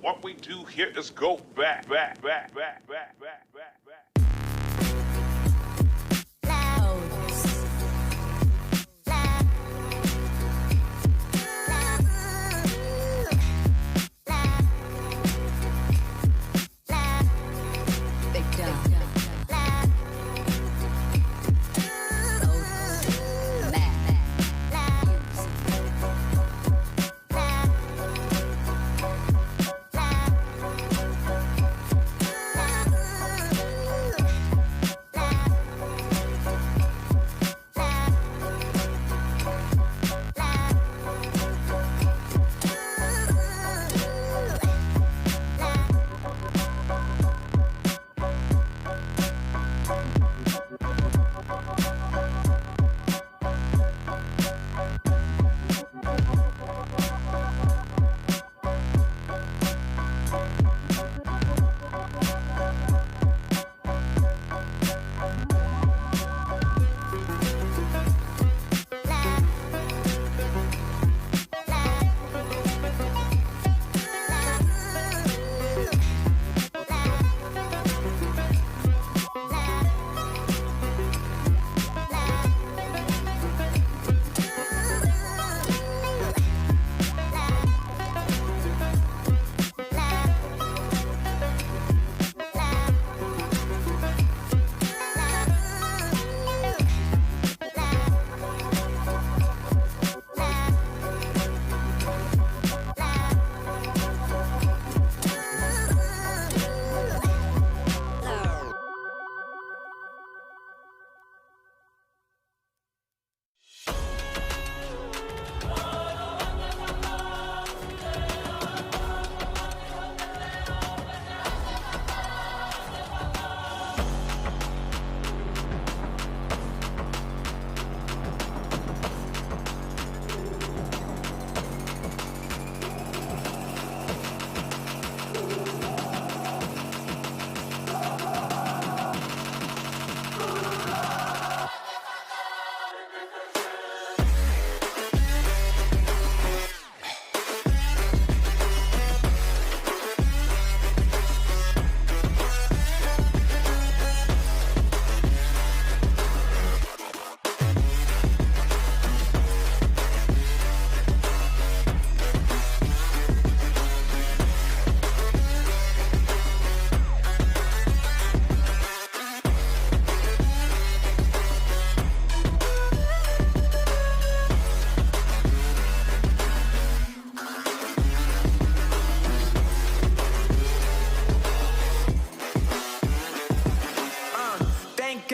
What we do here is go back.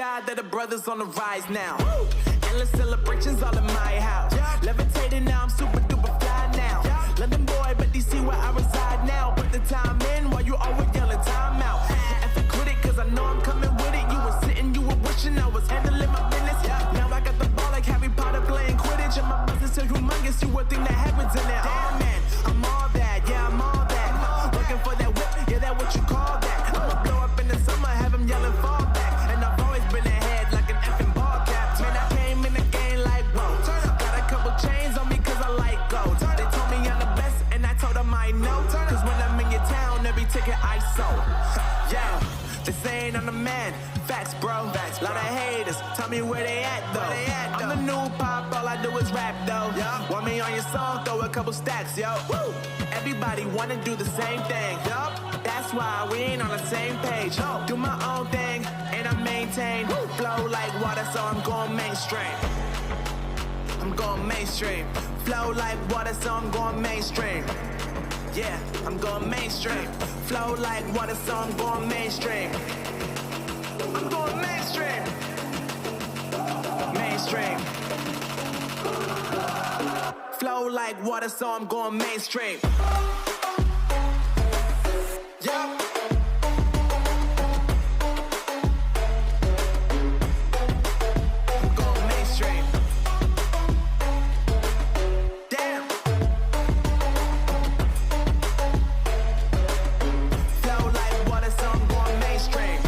God that the brothers on the rise now. Endless celebrations all in my house. Levitating now, I'm super duper fly now. London boy, but DC where I reside now. Put the time in while you always yelling time out. If you quit it, cause I know I'm coming with it. You were sitting, you were wishing I was handling my business. Now I got the ball like Harry Potter playing Quidditch. And my business is humongous, you would think that happens in there. Damn man, I'm all that, yeah I'm all that. Looking for that whip, yeah that what you call that. I'ma blow up in the summer, have him yelling fall back. And I've always been ahead like an effing ball cap. Man, I came in the game like whoa. Got a couple chains on me cause I like gold. They told me I'm the best and I told them I know. Cause when I'm in your town, every ticket I sold. Yeah, they saying I'm the man. Facts, bro. Facts, lot of haters. Tell me where they at, though. I'm the new pop, all I do is rap, though. Want me on your song, throw a couple stacks, yo. Woo. Everybody wanna do the same thing, yo. That's why we ain't on the same page. Do my own thing, and I maintain. Flow like water, so I'm going mainstream. I'm going mainstream. Flow like water, so I'm going mainstream. Yeah, I'm going mainstream. Flow like water, so I'm going mainstream. I'm going mainstream. Mainstream. Flow like water, so I'm going mainstream. Yeah. I'm going mainstream. Damn. Flow like water, so I'm going mainstream.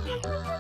Thank you.